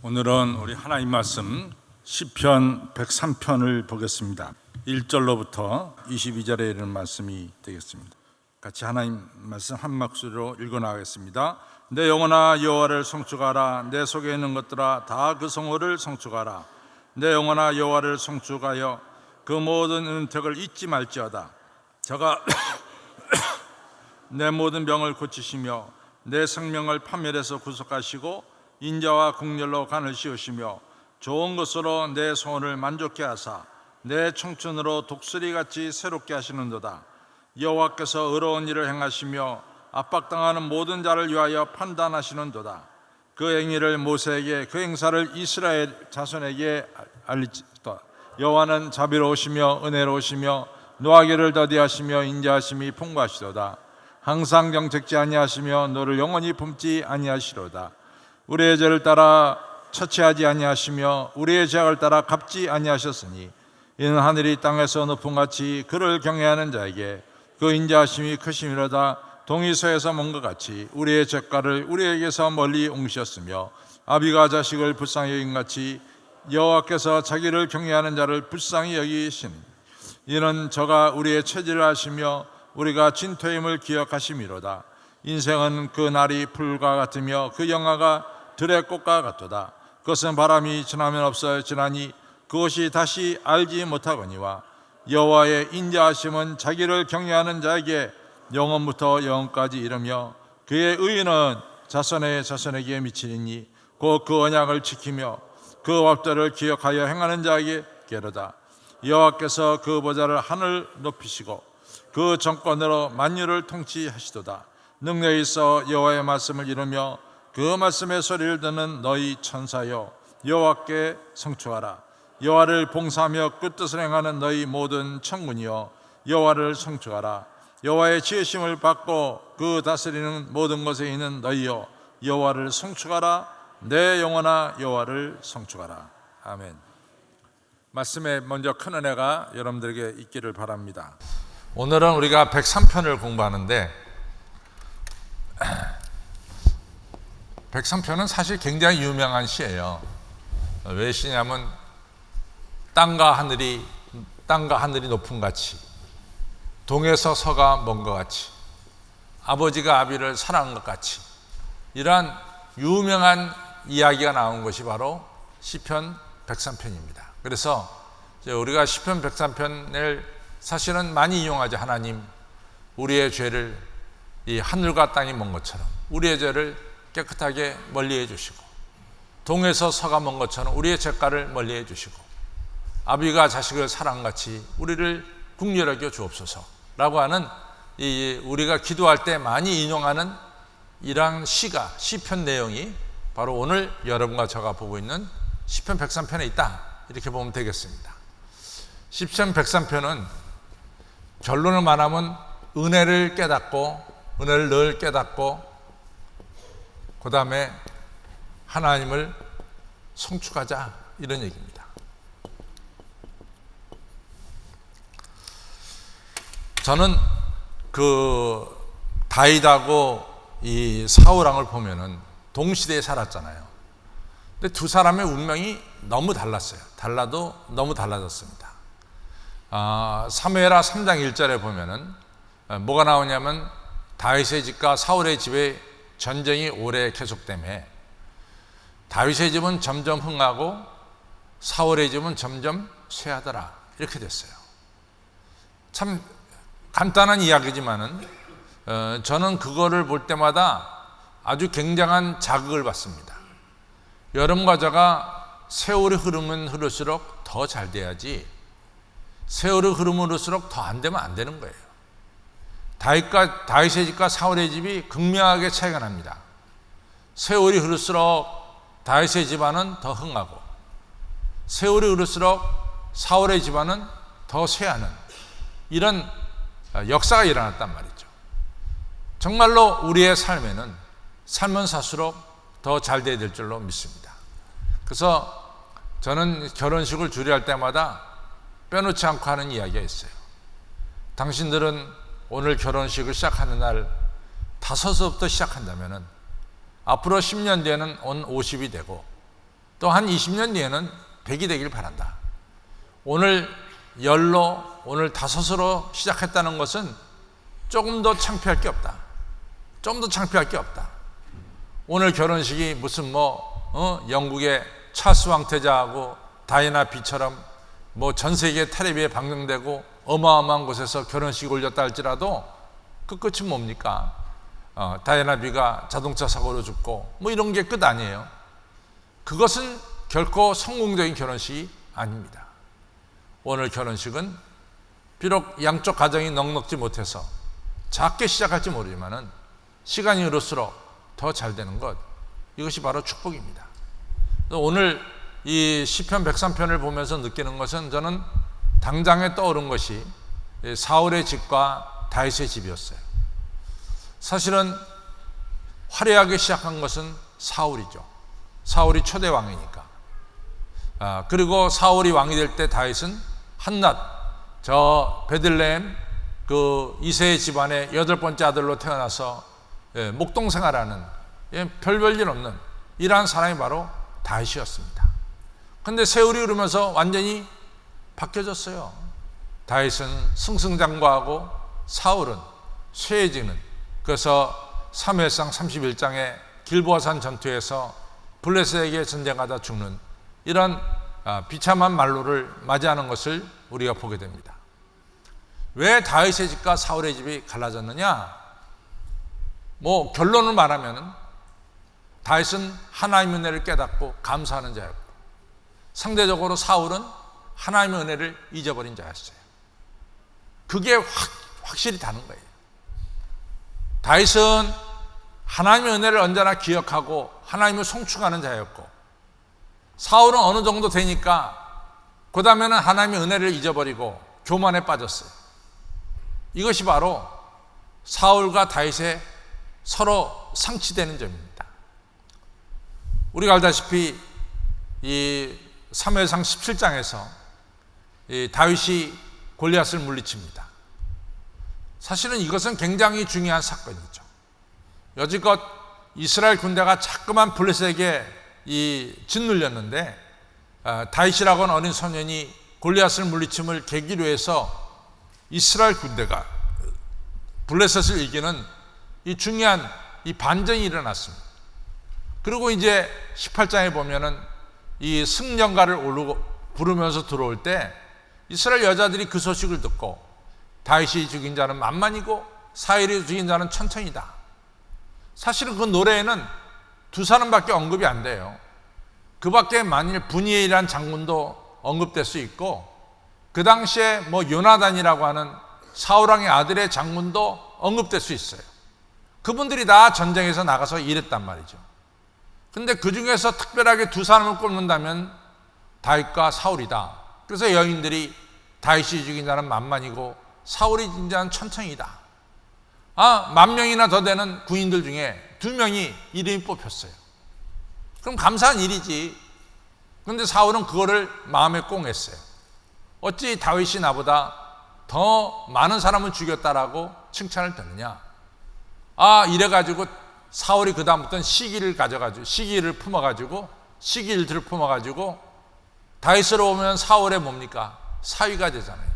오늘은 우리 하나님 말씀 시편 103편을 보겠습니다. 1절로부터 22절에 이르는 말씀이 되겠습니다. 같이 하나님 말씀 한 목소리로 읽어 나가겠습니다. 내 영혼아 여호와를 송축하라. 내 속에 있는 것들아 다 그 성호를 송축하라. 내 영혼아 여호와를 송축하여 그 모든 은택을 잊지 말지어다. 저가 내 모든 병을 고치시며 내 생명을 파멸에서 구속하시고 인자와 국렬로 간을 씌우시며 좋은 것으로 내 소원을 만족케 하사 내 청춘으로 독수리같이 새롭게 하시는도다. 여호와께서 의로운 일을 행하시며 압박당하는 모든 자를 위하여 판단하시는도다. 그 행위를 모세에게 그 행사를 이스라엘 자손에게 알리시다. 여호와는 자비로우시며 은혜로우시며 노하기를 더디하시며 인자하심이 풍부하시도다. 항상 정책지 아니하시며 너를 영원히 품지 아니하시로다. 우리의 죄를 따라 처치하지 아니하시며 우리의 죄악을 따라 갚지 아니하셨으니 이는 하늘이 땅에서 높음같이 그를 경외하는 자에게 그 인자하심이 크심이로다. 동이 서에서 먼 것 같이 우리의 죄가를 우리에게서 멀리 옮기셨으며 아비가 자식을 불쌍히 여긴같이 여호와께서 자기를 경외하는 자를 불쌍히 여기시니 이는 저가 우리의 체질을 아시며 우리가 진퇴임을 기억하심이로다. 인생은 그 날이 풀과 같으며 그 영화가 들의 꽃과 같도다. 그것은 바람이 지나면 없어지나니 그것이 다시 알지 못하거니와 여호와의 인자하심은 자기를 경외하는 자에게 영원부터 영원까지 이르며 그의 의인은 자손의 자손에게 미치리니 곧 그 언약을 지키며 그 법도를 기억하여 행하는 자에게로다. 여호와께서 그 보좌를 하늘 높이시고 그 정권으로 만유를 통치하시도다. 능력이 있어 여호와의 말씀을 이루며 그 말씀의 소리를 듣는 너희 천사여 여호와께 성축하라. 여호와를 봉사하며 그 뜻을 행하는 너희 모든 천군이여 여호와를 성축하라. 여호와의 지으심을 받고 그 다스리는 모든 것에 있는 너희여 여호와를 성축하라. 내 영혼아 여호와를 성축하라. 아멘. 말씀에 먼저 큰 은혜가 여러분들에게 있기를 바랍니다. 오늘은 우리가 103편을 공부하는데 103편은 사실 굉장히 유명한 시예요. 왜 시냐면 땅과 하늘이 높은 같이 동에서 서가 먼 것 같이 아버지가 아비를 사랑한 것 같이 이러한 유명한 이야기가 나온 것이 바로 시편 103편입니다. 그래서 우리가 시편 103편을 사실은 많이 이용하죠. 하나님 우리의 죄를 이 하늘과 땅이 먼 것처럼 우리의 죄를 깨끗하게 멀리해 주시고 동에서 서가 먼 것처럼 우리의 죄가를 멀리해 주시고 아비가 자식을 사랑같이 우리를 국률 여겨 주옵소서라고 하는 이 우리가 기도할 때 많이 인용하는 이러한 시편 내용이 바로 오늘 여러분과 제가 보고 있는 시편 103편에 있다 이렇게 보면 되겠습니다. 시편 103편은 결론을 말하면 은혜를 늘 깨닫고 그 다음에 하나님을 송축하자 이런 얘기입니다. 저는 그 다윗하고 이 사울왕을 보면은 동시대에 살았잖아요. 근데 두 사람의 운명이 너무 달랐어요. 달라도 너무 달라졌습니다. 사무엘하 3장 1절에 보면은 뭐가 나오냐면 다윗의 집과 사울의 집에 전쟁이 오래 계속되며 다윗의 집은 점점 흥하고 사울의 집은 점점 쇠하더라 이렇게 됐어요. 참 간단한 이야기지만은 저는 그거를 볼 때마다 아주 굉장한 자극을 받습니다. 여러분과 제가 세월이 흐르면 흐를수록 더 잘 돼야지 세월이 흐르면 흐를수록 더 안 되면 안 되는 거예요. 다윗의 집과 사울의 집이 극명하게 차이가 납니다. 세월이 흐를수록 다윗의 집안은 더 흥하고 세월이 흐를수록 사울의 집안은 더 쇠하는 이런 역사가 일어났단 말이죠. 정말로 우리의 삶에는 살면 살수록 더 잘 돼야 될 줄로 믿습니다. 그래서 저는 결혼식을 주례할 때마다 빼놓지 않고 하는 이야기가 있어요. 당신들은 오늘 결혼식을 시작하는 날 5시부터 시작한다면 앞으로 10년 뒤에는 50이 되고 또 또 한 20년 뒤에는 100이 되길 바란다. 오늘 열로, 오늘 다섯으로 시작했다는 것은 조금 더 창피할 게 없다. 좀 더 창피할 게 없다. 오늘 결혼식이 무슨 영국의 찰스 왕태자하고 다이애나 비처럼 전 세계 텔레비에 방영되고 어마어마한 곳에서 결혼식이 올렸다 할지라도 그 끝이 뭡니까? 다이애나 비가 자동차 사고로 죽고 이런 게 끝 아니에요. 그것은 결코 성공적인 결혼식이 아닙니다. 오늘 결혼식은 비록 양쪽 가정이 넉넉지 못해서 작게 시작할지 모르지만은 시간이 흐를수록 더 잘 되는 것, 이것이 바로 축복입니다. 오늘 이 시편 103편을 보면서 느끼는 것은 저는 당장에 떠오른 것이 사울의 집과 다윗의 집이었어요. 사실은 화려하게 시작한 것은 사울이죠. 사울이 초대 왕이니까. 그리고 사울이 왕이 될 때 다윗은 한낱 저 베들레헴 그 이새의 집안의 8번째 아들로 태어나서 목동 생활하는 별볼일 없는 이러한 사람이 바로 다윗이었습니다. 그런데 세월이 흐르면서 완전히 바뀌어졌어요. 다윗은 승승장구하고 사울은 쇠해지는, 그래서 사무엘상 31장의 길보아산 전투에서 블레셋에게 전쟁하다 죽는 이런 비참한 말로를 맞이하는 것을 우리가 보게 됩니다. 왜 다윗의 집과 사울의 집이 갈라졌느냐? 결론을 말하면 다윗은 하나님의 은혜를 깨닫고 감사하는 자였고, 상대적으로 사울은 하나님의 은혜를 잊어버린 자였어요. 그게 확실히 다른 거예요. 다윗은 하나님의 은혜를 언제나 기억하고 하나님을 송축하는 자였고, 사울은 어느 정도 되니까 그 다음에는 하나님의 은혜를 잊어버리고 교만에 빠졌어요. 이것이 바로 사울과 다윗의 서로 상치되는 점입니다. 우리가 알다시피 이 사무엘상 17장에서 다윗이 골리앗을 물리칩니다. 사실은 이것은 굉장히 중요한 사건이죠. 여지껏 이스라엘 군대가 자꾸만 블레셋에게 짓눌렸는데 다윗이라고 하는 어린 소년이 골리앗을 물리침을 계기로 해서 이스라엘 군대가 블레셋을 이기는 이 중요한 반전이 일어났습니다. 그리고 이제 18장에 보면은 이 승전가를 부르면서 들어올 때 이스라엘 여자들이 그 소식을 듣고 다윗이 죽인 자는 만만이고 사울이 죽인 자는 천천이다. 사실은 그 노래에는 두 사람밖에 언급이 안 돼요. 그 밖에 만일 분이엘이라는 장군도 언급될 수 있고, 그 당시에 요나단이라고 하는 사울왕의 아들의 장군도 언급될 수 있어요. 그분들이 다 전쟁에서 나가서 일했단 말이죠. 근데 그 중에서 특별하게 두 사람을 꼽는다면 다윗과 사울이다. 그래서 여인들이 다윗이 죽인 자는 만만이고 사울이 죽인 자는 천천이다. 10,000명이나 더 되는 군인들 중에 2명이 이름이 뽑혔어요. 그럼 감사한 일이지. 그런데 사울은 그거를 마음에 꽁했어요. 어찌 다윗이 나보다 더 많은 사람을 죽였다라고 칭찬을 듣느냐. 이래가지고 사울이 그 다음부터는 시기를 품어가지고 시기일들을 품어가지고 다윗으로 오면 사울의 뭡니까? 사위가 되잖아요.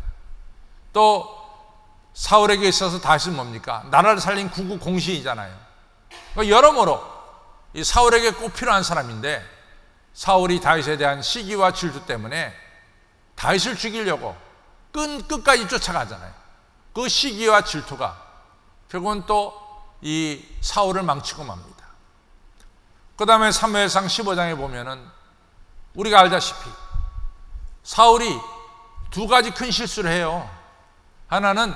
또 사울에게 있어서 다윗은 뭡니까? 나라를 살린 구국 공신이잖아요. 여러모로 이 사울에게 꼭 필요한 사람인데, 사울이 다윗에 대한 시기와 질투 때문에 다윗을 죽이려고 끝까지 쫓아가잖아요. 그 시기와 질투가 결국은 또 이 사울을 망치고 맙니다. 그 다음에 사무엘상 15장에 보면은 우리가 알다시피 사울이 2가지 큰 실수를 해요. 하나는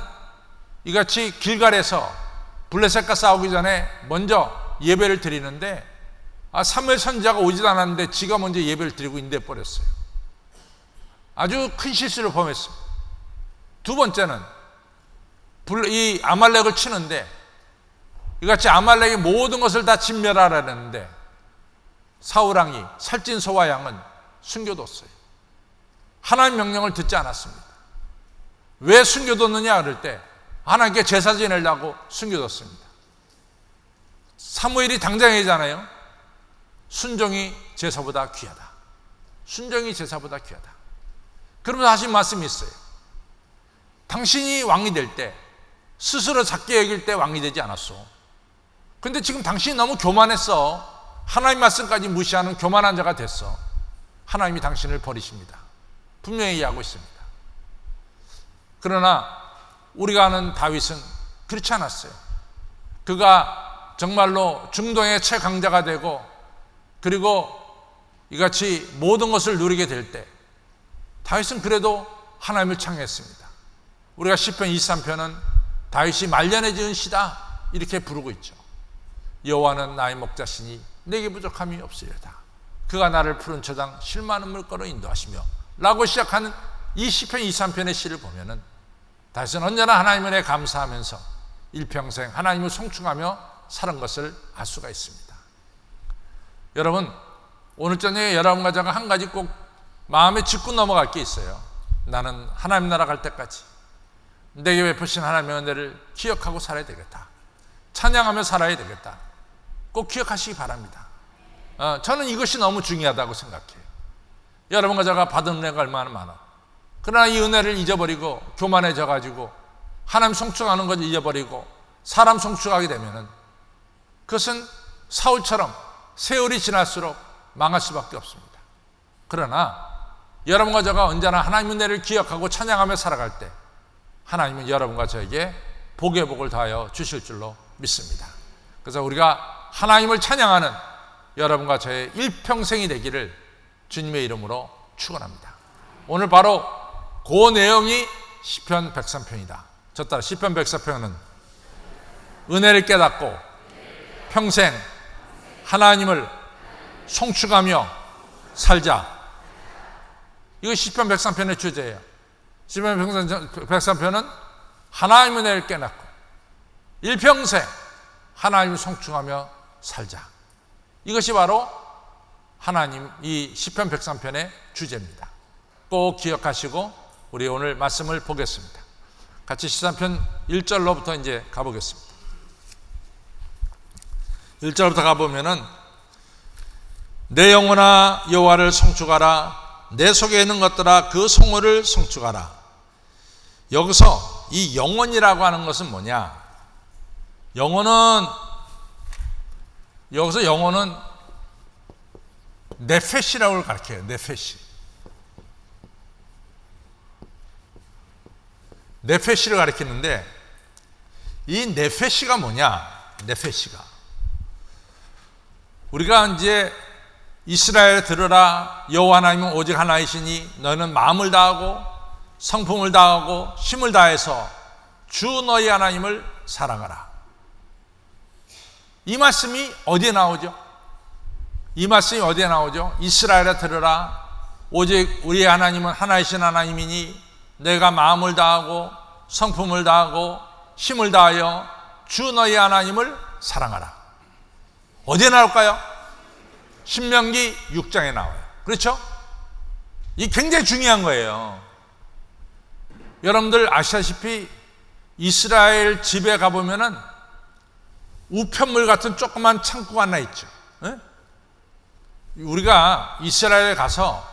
이같이 길갈에서 블레셋과 싸우기 전에 먼저 예배를 드리는데 사무엘 선지자가 오지도 않았는데 지가 먼저 예배를 드리고 인대해버렸어요. 아주 큰 실수를 범했어요. 두 번째는 이 아말렉을 치는데 이같이 아말렉의 모든 것을 다 진멸하라는데 사울왕이 살찐 소와 양은 숨겨뒀어요. 하나님 명령을 듣지 않았습니다. 왜 숨겨뒀느냐 그럴 때 하나님께 제사 지내려고 숨겨뒀습니다. 사무엘이 당장이잖아요. 순종이 제사보다 귀하다. 순종이 제사보다 귀하다. 그러면서 하신 말씀이 있어요. 당신이 왕이 될 때 스스로 작게 여길 때 왕이 되지 않았어. 근데 지금 당신이 너무 교만했어. 하나님 말씀까지 무시하는 교만한 자가 됐어. 하나님이 당신을 버리십니다. 분명히 얘기하고 있습니다. 그러나 우리가 아는 다윗은 그렇지 않았어요. 그가 정말로 중동의 최강자가 되고 그리고 이같이 모든 것을 누리게 될 때 다윗은 그래도 하나님을 찬양했습니다. 우리가 시편 23편은 다윗이 말년에 지은 시다 이렇게 부르고 있죠. 여호와는 나의 목자시니 내게 부족함이 없으리로다. 그가 나를 푸른 초장 실 많은 물가로 인도하시며 라고 시작하는 이 시편 23편의 시를 보면은 다윗은 언제나 하나님의 은혜에 감사하면서 일평생 하나님을 송축하며 사는 것을 알 수가 있습니다. 여러분, 오늘 저녁에 여러분과 제가 한 가지 꼭 마음에 짚고 넘어갈 게 있어요. 나는 하나님 나라 갈 때까지 내게 베푸신 하나님의 은혜를 기억하고 살아야 되겠다. 찬양하며 살아야 되겠다. 꼭 기억하시기 바랍니다. 저는 이것이 너무 중요하다고 생각해요. 여러분과 제가 받은 은혜가 얼마나 많아. 그러나 이 은혜를 잊어버리고 교만해져 가지고 하나님 송축하는 걸 잊어버리고 사람 송축하게 되면은 그것은 사울처럼 세월이 지날수록 망할 수밖에 없습니다. 그러나 여러분과 제가 언제나 하나님의 은혜를 기억하고 찬양하며 살아갈 때 하나님은 여러분과 저에게 복의 복을 더하여 주실 줄로 믿습니다. 그래서 우리가 하나님을 찬양하는 여러분과 저의 일평생이 되기를 주님의 이름으로 축원합니다. 오늘 바로 그 내용이 시편 103편이다. 저 따라 시편 103편은 은혜를 깨닫고 평생 하나님을 송축하며 살자. 이거 시편 103편의 주제예요. 시편 103편은 하나님의 은혜를 깨닫고 일평생 하나님을 송축하며 살자. 이것이 바로 하나님 이 시편 103편의 주제입니다. 꼭 기억하시고 우리 오늘 말씀을 보겠습니다. 같이 13편 1절로부터 이제 가보겠습니다. 1절부터 가보면은 내 영혼아 여호와를 송축하라. 내 속에 있는 것들아 그 성호를 송축하라. 여기서 이 영혼이라고 하는 것은 뭐냐? 여기서 영혼은 네페시라고 가르쳐요. 네페시를 가르치는데 이 네페시가 뭐냐? 네페시가 우리가 이제 이스라엘 들으라 여호와 하나님은 오직 하나이시니 너는 마음을 다하고 성품을 다하고 힘을 다해서 주 너희 하나님을 사랑하라. 이 말씀이 어디에 나오죠? 이스라엘아 들으라 오직 우리 하나님은 하나이신 하나님이니 내가 마음을 다하고 성품을 다하고 힘을 다하여 주 너희 하나님을 사랑하라. 어디에 나올까요? 신명기 6장에 나와요. 그렇죠? 이 굉장히 중요한 거예요. 여러분들 아시다시피 이스라엘 집에 가보면은 우편물 같은 조그만 창고가 하나 있죠. 네? 우리가 이스라엘에 가서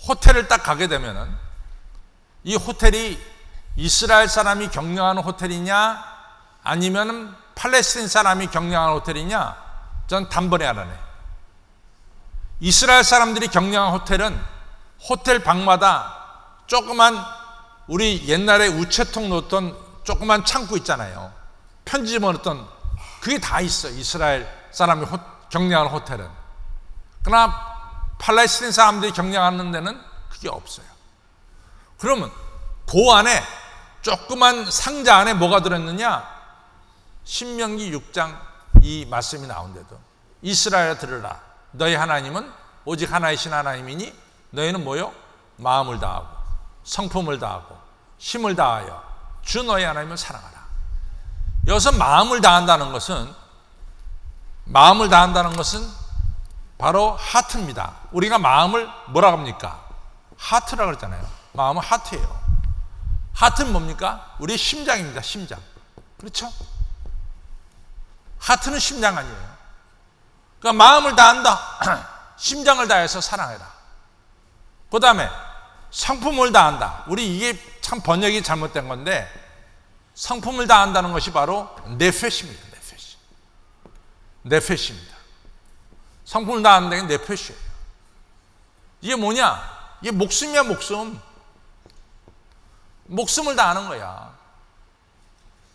호텔을 딱 가게 되면은 이 호텔이 이스라엘 사람이 경영하는 호텔이냐 아니면 팔레스틴 사람이 경영하는 호텔이냐 전 단번에 알아내. 이스라엘 사람들이 경영하는 호텔은 호텔 방마다 조그만 우리 옛날에 우체통 놓던 조그만 창고 있잖아요. 편지 넣었던 그게 다 있어. 이스라엘 사람이 경영하는 호텔은. 그러나 팔레스틴 사람들이 경영하는 데는 그게 없어요. 그러면 그 안에 조그만 상자 안에 뭐가 들었느냐? 신명기 6장 이 말씀이 나온데도 이스라엘아 들으라 너희 하나님은 오직 하나이신 하나님이니 너희는 뭐요? 마음을 다하고 성품을 다하고 힘을 다하여 주 너희 하나님을 사랑하라. 여기서 마음을 다한다는 것은 바로 하트입니다. 우리가 마음을 뭐라고 합니까? 하트라고 그러잖아요. 마음은 하트예요. 하트는 뭡니까? 우리 심장입니다. 심장. 그렇죠? 하트는 심장 아니에요. 그러니까 마음을 다한다. 심장을 다해서 사랑해라. 그 다음에 성품을 다한다. 우리 이게 참 번역이 잘못된 건데, 성품을 다한다는 것이 바로 네페시입니다. 네페시입니다. 성품을 다한다는 게 네페시예요. 이게 뭐냐? 이게 목숨이야, 목숨. 목숨을 다하는 거야.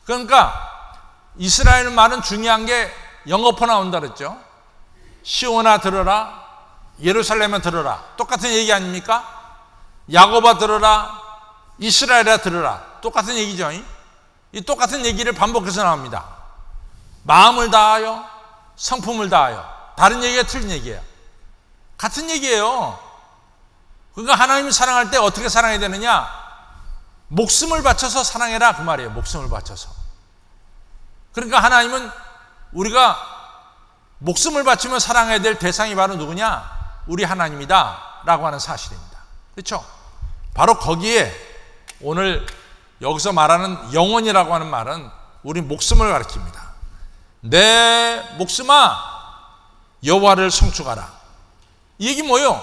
그러니까 이스라엘 말은 중요한 게 영어포 나온다 그랬죠. 시온아 들어라, 예루살렘아 들어라. 똑같은 얘기 아닙니까? 야곱아 들어라, 이스라엘아 들어라. 똑같은 얘기죠. 이 똑같은 얘기를 반복해서 나옵니다. 마음을 다하여, 성품을 다하여. 다른 얘기가 틀린 얘기예요. 같은 얘기예요. 그러니까 하나님을 사랑할 때 어떻게 사랑해야 되느냐? 목숨을 바쳐서 사랑해라, 그 말이에요. 목숨을 바쳐서. 그러니까 하나님은 우리가 목숨을 바치며 사랑해야 될 대상이 바로 누구냐? 우리 하나님이다 라고 하는 사실입니다. 그렇죠? 바로 거기에 오늘 여기서 말하는 영혼이라고 하는 말은 우리 목숨을 가리킵니다. 내 목숨아 여호와를 송축하라. 이 얘기 뭐예요?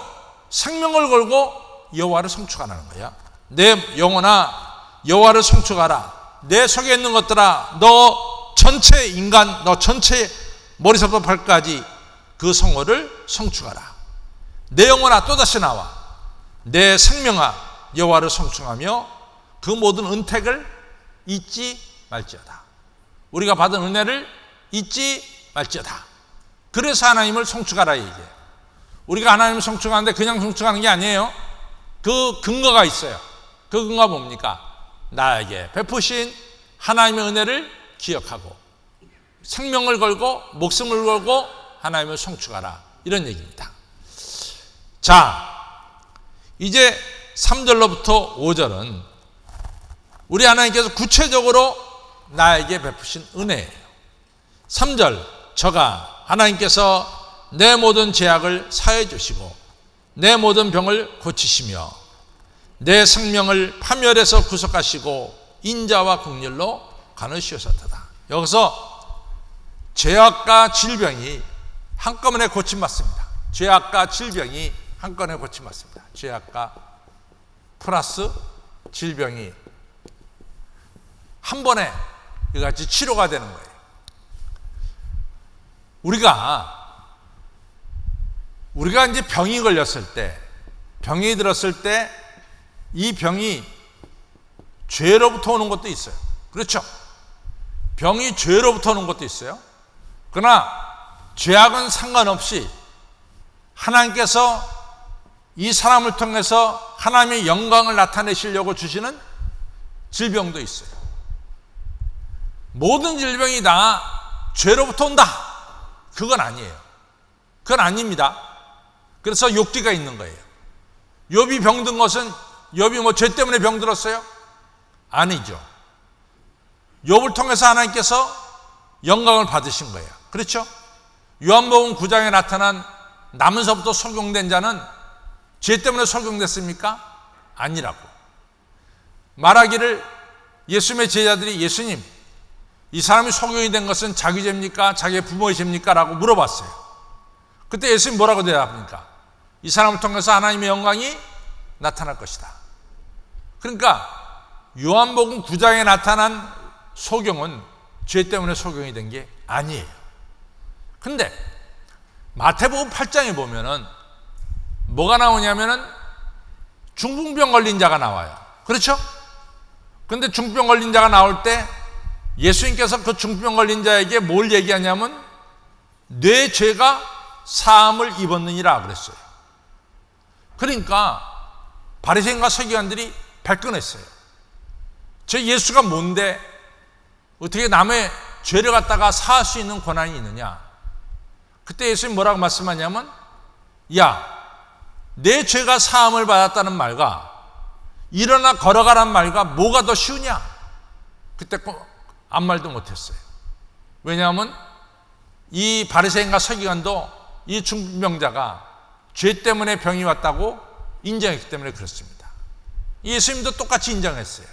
생명을 걸고 여호와를 송축하라는 거야. 내 영혼아 여호와를 송축하라. 내 속에 있는 것들아 너 전체 인간, 너 전체 머리서부터 발까지 그 성호를 송축하라. 내 영혼아 또다시 나와. 내 생명아 여호와를 송축하며 그 모든 은택을 잊지 말지어다. 우리가 받은 은혜를 잊지 말지어다. 그래서 하나님을 송축하라 얘기해요. 우리가 하나님을 송축하는데 그냥 송축하는 게 아니에요. 그 근거가 있어요. 그 근거가 뭡니까? 나에게 베푸신 하나님의 은혜를 기억하고 생명을 걸고 목숨을 걸고 하나님을 송축하라. 이런 얘기입니다. 자, 이제 3절로부터 5절은 우리 하나님께서 구체적으로 나에게 베푸신 은혜예요. 3절, 저가 하나님께서 내 모든 죄악을 사해 주시고 내 모든 병을 고치시며 내 생명을 파멸에서 구속하시고 인자와 긍휼로 가누시옵소서. 여기서 죄악과 질병이 한꺼번에 고침받습니다. 죄악과 질병이 한꺼번에 고침받습니다. 죄악과 플러스 질병이 한 번에 이같이 치료가 되는 거예요. 우리가 이제 병이 걸렸을 때, 병이 들었을 때 이 병이 죄로부터 오는 것도 있어요. 그렇죠? 병이 죄로부터 오는 것도 있어요. 그러나 죄악은 상관없이 하나님께서 이 사람을 통해서 하나님의 영광을 나타내시려고 주시는 질병도 있어요. 모든 질병이 다 죄로부터 온다. 그건 아니에요. 그건 아닙니다. 그래서 욥기가 있는 거예요. 욥이 병든 것은 욥이 뭐 죄 때문에 병들었어요? 아니죠. 욥을 통해서 하나님께서 영광을 받으신 거예요. 그렇죠? 요한복음 9장에 나타난 남은서부터 소경된 자는 죄 때문에 소경됐습니까? 아니라고. 말하기를 예수님의 제자들이 예수님, 이 사람이 소경이 된 것은 자기 죄입니까? 자기의 부모의 죄입니까? 라고 물어봤어요. 그때 예수님 뭐라고 대답합니까? 이 사람을 통해서 하나님의 영광이 나타날 것이다. 그러니까 요한복음 9장에 나타난 소경은 죄 때문에 소경이 된 게 아니에요. 근데 마태복음 8장에 보면은 뭐가 나오냐면은 중풍병 걸린 자가 나와요. 그렇죠? 근데 중풍병 걸린 자가 나올 때 예수님께서 그 중풍병 걸린 자에게 뭘 얘기하냐면 내 죄가 사함을 입었느니라 그랬어요. 그러니까 바리새인과 서기관들이 발끈했어요. 저 예수가 뭔데 어떻게 남의 죄를 갖다가 사할 수 있는 권한이 있느냐. 그때 예수님 뭐라고 말씀하냐면 야, 내 죄가 사함을 받았다는 말과 일어나 걸어가란 말과 뭐가 더 쉬우냐. 그때 아무 말도 못했어요. 왜냐하면 이 바리새인과 서기관도 이 중풍병자가 죄 때문에 병이 왔다고 인정했기 때문에 그렇습니다. 예수님도 똑같이 인정했어요.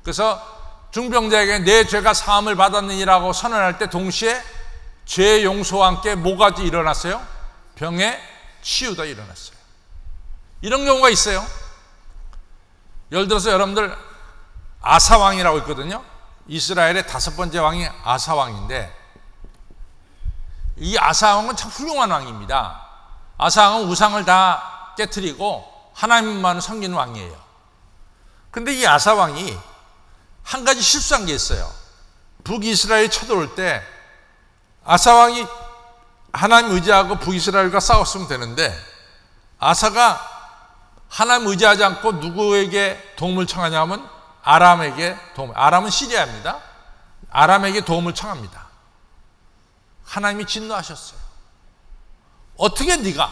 그래서 중병자에게 내 죄가 사함을 받았느니라고 선언할 때 동시에 죄 용서와 함께 뭐가 일어났어요? 병의 치유도 일어났어요. 이런 경우가 있어요. 예를 들어서 여러분들 아사왕이라고 있거든요. 이스라엘의 5번째 왕이 아사왕인데, 이 아사왕은 참 훌륭한 왕입니다. 아사왕은 우상을 다 깨트리고 하나님만 섬기는 왕이에요. 근데 이 아사왕이 한 가지 실수한 게 있어요. 북이스라엘이 쳐들어올 때 아사왕이 하나님 의지하고 북이스라엘과 싸웠으면 되는데, 아사가 하나님 의지하지 않고 누구에게 도움을 청하냐면 아람에게 아람은 시리아입니다. 아람에게 도움을 청합니다. 하나님이 진노하셨어요. 어떻게 네가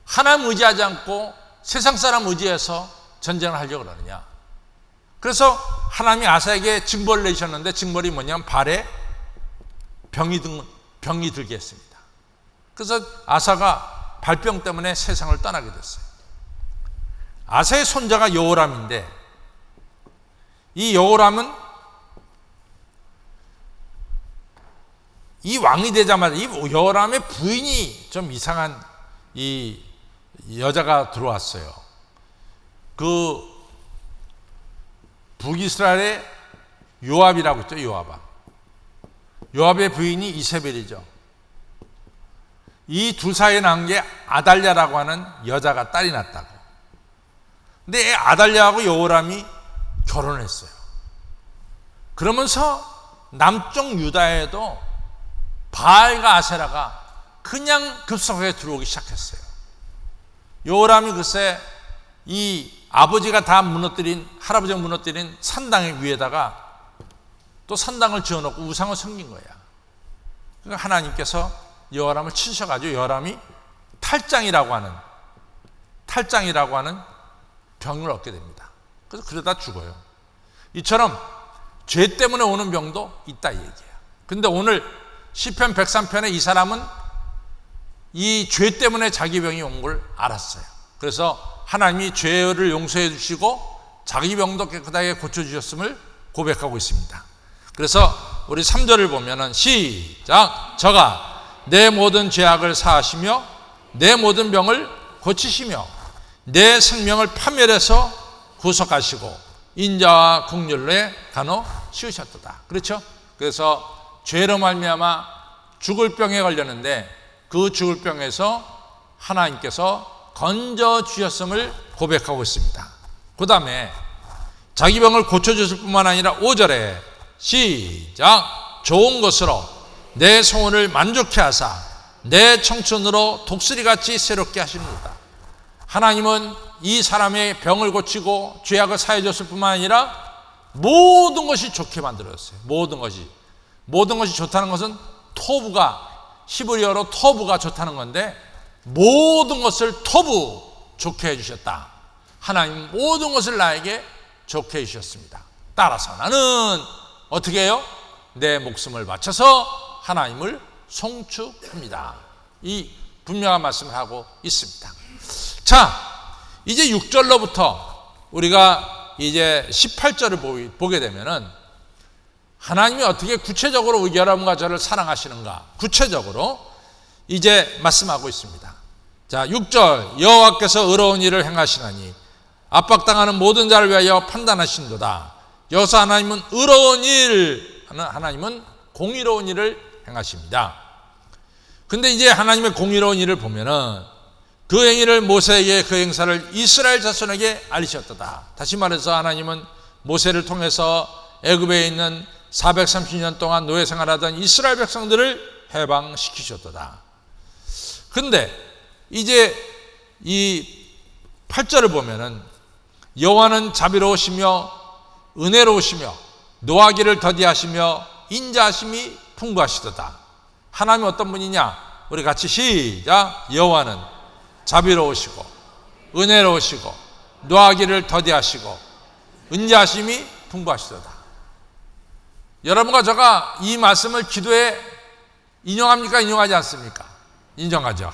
하나님 의지하지 않고 세상 사람 의지해서 전쟁을 하려고 그러느냐. 그래서 하나님이 아사에게 징벌을 내셨는데, 징벌이 뭐냐면 발에 병이 들게 했습니다. 그래서 아사가 발병 때문에 세상을 떠나게 됐어요. 아사의 손자가 여호람인데, 이 여호람은 이 왕이 되자마자 이 여호람의 부인이 좀 이상한 이 여자가 들어왔어요. 그 북이스라엘의 요압이라고 있죠. 요압의 부인이 이세벨이죠. 이 둘 사이에 난 게 아달랴라고 하는 여자가 딸이 났다고. 근데 아달랴하고 여호람이 결혼을 했어요. 그러면서 남쪽 유다에도 바알과 아세라가 그냥 급속하게 들어오기 시작했어요. 여호람이 글쎄 이 아버지가 다 무너뜨린, 할아버지가 무너뜨린 산당 위에다가 또 산당을 지어놓고 우상을 섬긴 거야. 그러니까 하나님께서 여호람을 치셔가지고 여호람이 탈장이라고 하는 병을 얻게 됩니다. 그래서 그러다 죽어요. 이처럼 죄 때문에 오는 병도 있다 이 얘기예요. 근데 오늘 시편 103편에 이 사람은 이 죄 때문에 자기 병이 온 걸 알았어요. 그래서 하나님이 죄를 용서해 주시고 자기 병도 깨끗하게 고쳐주셨음을 고백하고 있습니다. 그래서 우리 3절을 보면은 시작. 저가 내 모든 죄악을 사하시며 내 모든 병을 고치시며 내 생명을 파멸해서 구속하시고 인자와 긍휼에 간호 씌우셨도다. 그렇죠? 그래서 죄로 말미암아 죽을 병에 걸렸는데 그 죽을 병에서 하나님께서 건져 주셨음을 고백하고 있습니다. 그 다음에 자기 병을 고쳐주실 뿐만 아니라 5절에 시작. 좋은 것으로 내 소원을 만족케 하사 내 청춘으로 독수리같이 새롭게 하십니다. 하나님은 이 사람의 병을 고치고 죄악을 사해 줬을 뿐만 아니라 모든 것이 좋게 만들었어요. 모든 것이 좋다는 것은 히브리어로 토부가 좋다는 건데, 모든 것을 토부 좋게 해주셨다. 하나님 모든 것을 나에게 좋게 해주셨습니다. 따라서 나는 어떻게 해요? 내 목숨을 바쳐서 하나님을 송축합니다. 이 분명한 말씀을 하고 있습니다. 자, 이제 6절로부터 우리가 이제 18절을 보게 되면은 하나님이 어떻게 구체적으로 여러분과 저를 사랑하시는가 구체적으로 이제 말씀하고 있습니다. 자, 6절 여호와께서 의로운 일을 행하시나니 압박당하는 모든 자를 위하여 판단하신도다. 여기서 하나님은 의로운 일, 하나님은 공의로운 일을 행하십니다. 근데 이제 하나님의 공의로운 일을 보면은 그 행위를 모세에게, 그 행사를 이스라엘 자손에게 알리셨도다. 다시 말해서 하나님은 모세를 통해서 애굽에 있는 430년 동안 노예 생활하던 이스라엘 백성들을 해방시키셨도다. 근데 이제 이 8절을 보면은 여호와는 자비로우시며 은혜로우시며 노하기를 더디하시며 인자하심이 풍부하시도다. 하나님이 어떤 분이냐? 우리 같이 시작. 여호와는 자비로우시고 은혜로우시고 노하기를 더디하시고 인자하심이 풍부하시도다. 여러분과 제가 이 말씀을 기도에 인용합니까? 인용하지 않습니까? 인정하죠.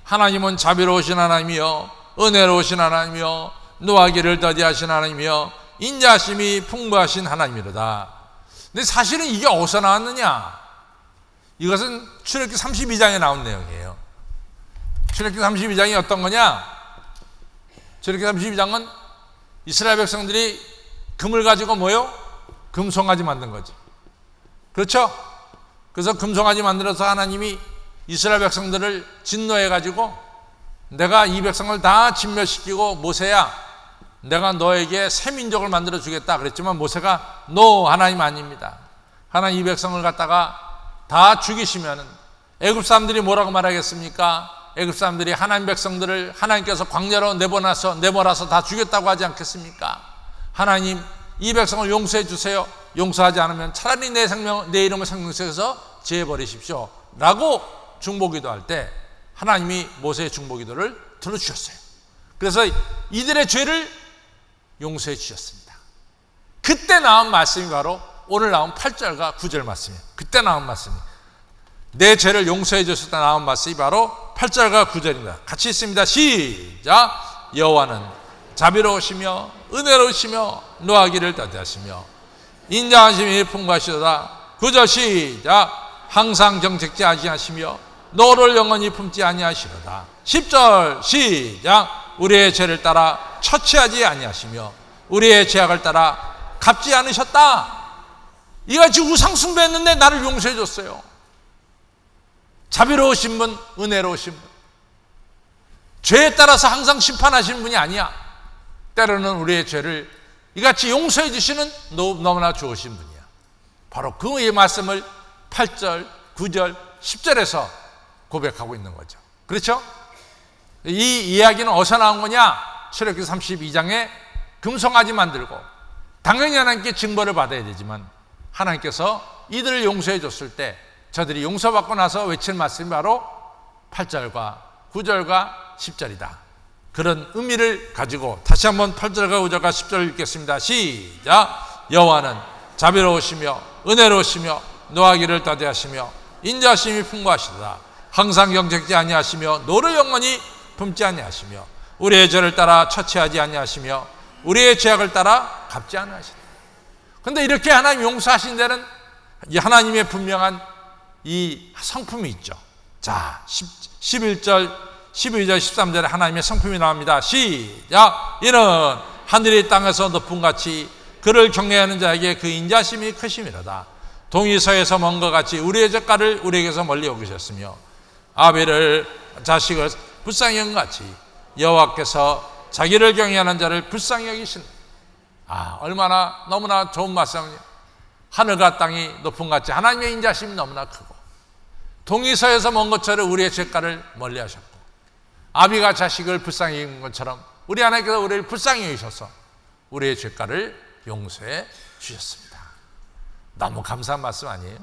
하나님은 자비로우신 하나님이요 은혜로우신 하나님이요 노하기를 더디하신 하나님이요 인자하심이 풍부하신 하나님이로다. 근데 사실은 이게 어디서 나왔느냐? 이것은 출애굽기 32장에 나온 내용이에요. 출애굽기 32장이 어떤 거냐? 출애굽기 32장은 이스라엘 백성들이 금을 가지고 뭐요? 금송아지 만든 거지. 그렇죠? 그래서 금송아지 만들어서 하나님이 이스라엘 백성들을 진노해 가지고 내가 이 백성을 다 진멸시키고 모세야 내가 너에게 새 민족을 만들어 주겠다 그랬지만 모세가 노 하나님 아닙니다. 하나님 이 백성을 갖다가 다 죽이시면은 애굽 사람들이 뭐라고 말하겠습니까? 애굽 사람들이 하나님 백성들을 하나님께서 광야로 내몰아서 다 죽였다고 하지 않겠습니까? 하나님 이 백성을 용서해 주세요. 용서하지 않으면 차라리 내 이름을 생명책에서 제해버리십시오 라고 중보기도할 때 하나님이 모세의 중보기도를 들어주셨어요. 그래서 이들의 죄를 용서해 주셨습니다. 그때 나온 말씀이 바로 오늘 나온 8절과 9절 말씀이에요. 그때 나온 말씀이에요. 내 죄를 용서해 줬을 때 나온 말씀이 바로 8절과 9절입니다. 같이 있습니다. 시작. 여호와는 자비로우시며 은혜로우시며 노하기를 더디하시며 인자하심이 풍부하시도다. 9절 시작. 항상 정책지 아니하시며 너를 영원히 품지 아니하시로다. 10절 시작. 우리의 죄를 따라 처치하지 아니하시며 우리의 죄악을 따라 갚지 않으셨다. 이같이 우상 숭배했는데 나를 용서해 줬어요. 자비로우신 분, 은혜로우신 분, 죄에 따라서 항상 심판하시는 분이 아니야. 때로는 우리의 죄를 이같이 용서해 주시는 너무나 좋으신 분이야. 바로 그의 말씀을 8절, 9절, 10절에서 고백하고 있는 거죠. 그렇죠? 이 이야기는 어디서 나온 거냐? 출애굽기 32장에 금송아지 만들고 당연히 하나님께 징벌을 받아야 되지만 하나님께서 이들을 용서해 줬을 때 저들이 용서받고 나서 외칠 말씀이 바로 8절과 9절과 10절이다. 그런 의미를 가지고 다시 한번 8절과 9절과 10절을 읽겠습니다. 시작. 여호와는 자비로우시며 은혜로우시며 노하기를 더디하시며 인자하심이 풍부하시도다. 항상 경책지 아니하시며 노를 영원히 품지 아니하시며 우리의 죄를 따라 처치하지 아니하시며 우리의 죄악을 따라 갚지 아니하시다. 그런데 이렇게 하나님 용서하신 데는 이 하나님의 분명한 이 성품이 있죠. 자, 11절, 12절, 13절에 하나님의 성품이 나옵니다. 시작. 이는 하늘이 땅에서 높은 같이 그를 경외하는 자에게 그 인자심이 크심이로다. 동이 서에서 먼 것 같이 우리의 젓가를 우리에게서 멀리 여기셨으며 아벨을 자식을 불쌍히 여긴 같이 여호와께서 자기를 경외하는 자를 불쌍히 여기시는. 얼마나 너무나 좋은 말씀이에요. 하늘과 땅이 높은 같이 하나님의 인자심이 너무나 크고 동이 서에서 먼 것처럼 우리의 젓가를 멀리 하셨고 아비가 자식을 불쌍히 여긴 것처럼 우리 하나님께서 우리를 불쌍히 여기셔서 우리의 젓가를 용서해 주셨습니다. 너무 감사한 말씀 아니에요?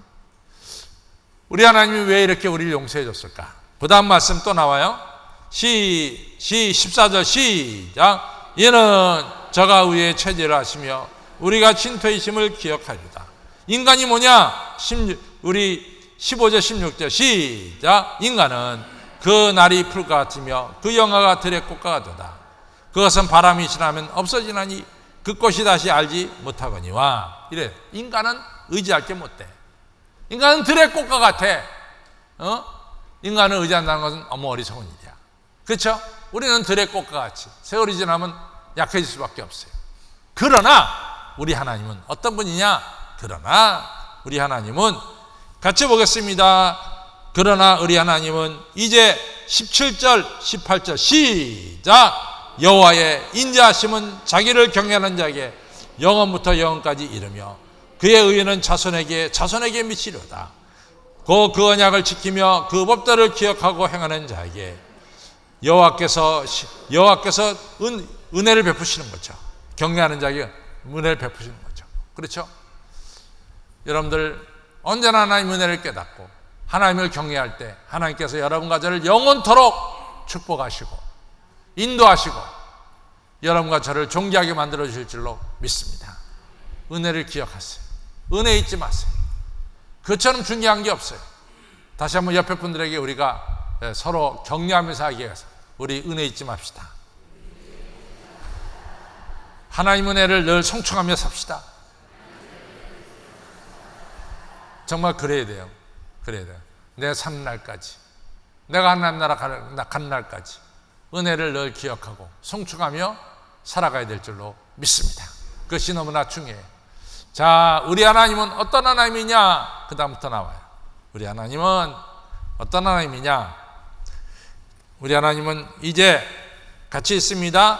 우리 하나님이 왜 이렇게 우리를 용서해 줬을까? 그 다음 말씀 또 나와요. 14절 시작. 이는 저가 우리의 체질을 아시며 우리가 진토이심을 기억하리다. 인간이 뭐냐? 우리 15절 16절 시작. 인간은 그 날이 풀과 같으며 그 영화가 들의 꽃과 같도다. 그것은 바람이 지나면 없어지나니 그 꽃이 다시 알지 못하거니와. 이래. 인간은 의지할 게 못돼. 인간은 들의 꽃과 같아. 인간을 의지한다는 것은 너무 어리석은 일이야. 그렇죠? 우리는 들의 꽃과 같이 세월이 지나면 약해질 수밖에 없어요. 그러나 우리 하나님은 어떤 분이냐? 그러나 우리 하나님은 같이 보겠습니다. 그러나 우리 하나님은 이제 17절 18절 시작. 여호와의 인자하심은 자기를 경외하는 자에게 영원부터 영원까지 이르며 그의 의는 자손에게 미치려다. 그 언약을 지키며 그 법도를 기억하고 행하는 자에게 여호와께서 은혜를 베푸시는 거죠. 경외하는 자에게 은혜를 베푸시는 거죠. 그렇죠? 여러분들 언제나 하나님 은혜를 깨닫고 하나님을 경외할 때 하나님께서 여러분과 저를 영원토록 축복하시고 인도하시고 여러분과 저를 존귀하게 만들어 주실 줄로 믿습니다. 은혜를 기억하세요. 은혜 잊지 마세요. 그처럼 중요한 게 없어요. 다시 한번 옆에 분들에게 우리가 서로 격려하면서 하기 위해서 우리 은혜 잊지 맙시다. 하나님 은혜를 늘 성취하며 삽시다. 정말 그래야 돼요. 그래야 돼요. 내가 사는 날까지, 내가 하나님 나라 가는 날까지 은혜를 늘 기억하고 송축하며 살아가야 될 줄로 믿습니다. 그것이 너무나 중요해요. 자, 우리 하나님은 어떤 하나님이냐? 그 다음부터 나와요. 우리 하나님은 어떤 하나님이냐? 우리 하나님은 이제 같이 있습니다.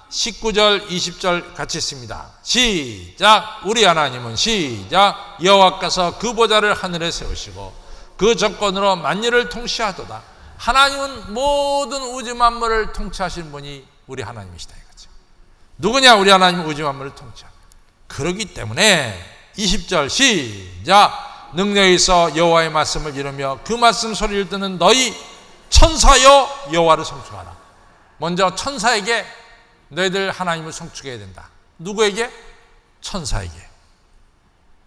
19절 20절 같이 있습니다. 시작. 우리 하나님은 시작. 여호와께서 그 보좌를 하늘에 세우시고 그 정권으로 만유를 통치하도다. 하나님은 모든 우주 만물을 통치하시는 분이 우리 하나님이시다 이거죠. 누구냐? 우리 하나님은 우주 만물을 통치합니다. 그렇기 때문에 20절 시작. 능력이 있어 여호와의 말씀을 이루며 그 말씀 소리를 듣는 너희 천사여 여호와를 송축하라. 먼저 천사에게 너희들 하나님을 송축해야 된다. 누구에게? 천사에게.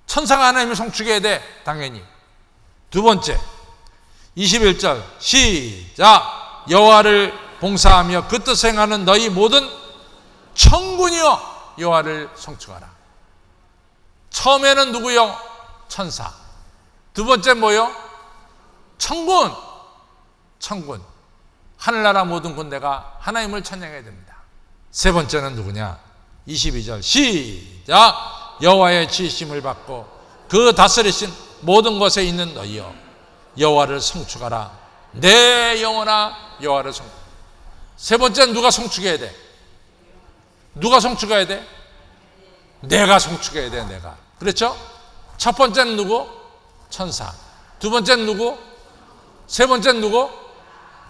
천사가 하나님을 송축해야 돼. 당연히. 두 번째 21절 시작. 여호와를 봉사하며 그 뜻을 행하는 너희 모든 천군이여 여호와를 송축하라. 처음에는 누구요? 천사. 두 번째 뭐요? 천군. 천군. 하늘나라 모든 군대가 하나님을 찬양해야 됩니다. 세 번째는 누구냐? 22절 시작. 여호와의 지으심을 받고 그 다스리신 모든 것에 있는 너희여 여호와를 송축하라. 내 영혼아 여호와를 송축. 세 번째는 누가 송축해야 돼? 누가 송축해야 돼? 내가 송축해야 돼. 내가. 그렇죠? 첫 번째는 누구? 천사. 두 번째는 누구? 세 번째는 누구?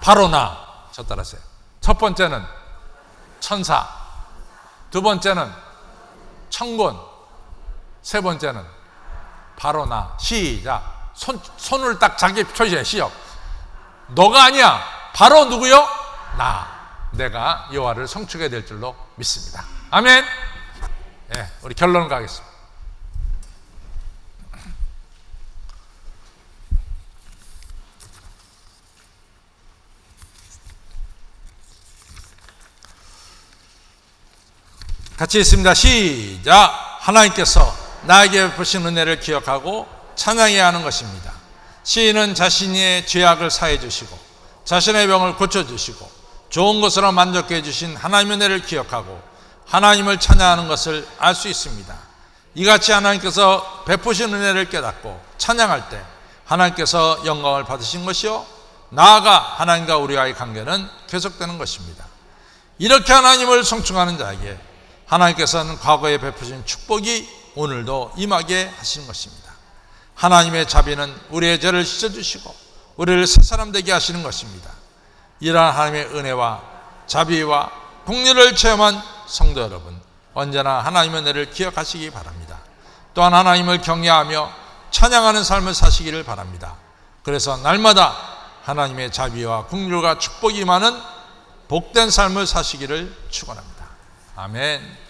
바로 나. 저 따라하세요. 첫 번째는 천사. 두 번째는 천군. 세 번째는 바로 나. 시작. 손을 딱 자기 표시해. 시작. 너가 아니야. 바로 누구요? 나. 내가 여호와를 송축해야 될 줄로 믿습니다. 아멘. 네, 우리 결론 가겠습니다. 같이 있습니다. 시작. 하나님께서 나에게 베푸신 은혜를 기억하고 찬양해야 하는 것입니다. 시인은 자신의 죄악을 사해 주시고 자신의 병을 고쳐 주시고 좋은 것으로 만족해 주신 하나님의 은혜를 기억하고 하나님을 찬양하는 것을 알 수 있습니다. 이같이 하나님께서 베푸신 은혜를 깨닫고 찬양할 때 하나님께서 영광을 받으신 것이요 나아가 하나님과 우리와의 관계는 계속되는 것입니다. 이렇게 하나님을 송축하는 자에게 하나님께서는 과거에 베푸신 축복이 오늘도 임하게 하시는 것입니다. 하나님의 자비는 우리의 죄를 씻어주시고 우리를 새 사람 되게 하시는 것입니다. 이러한 하나님의 은혜와 자비와 긍휼을 체험한 성도 여러분, 언제나 하나님의 은혜를 기억하시기 바랍니다. 또한 하나님을 경외하며 찬양하는 삶을 사시기를 바랍니다. 그래서 날마다 하나님의 자비와 긍휼과 축복이 많은 복된 삶을 사시기를 축원합니다. 아멘.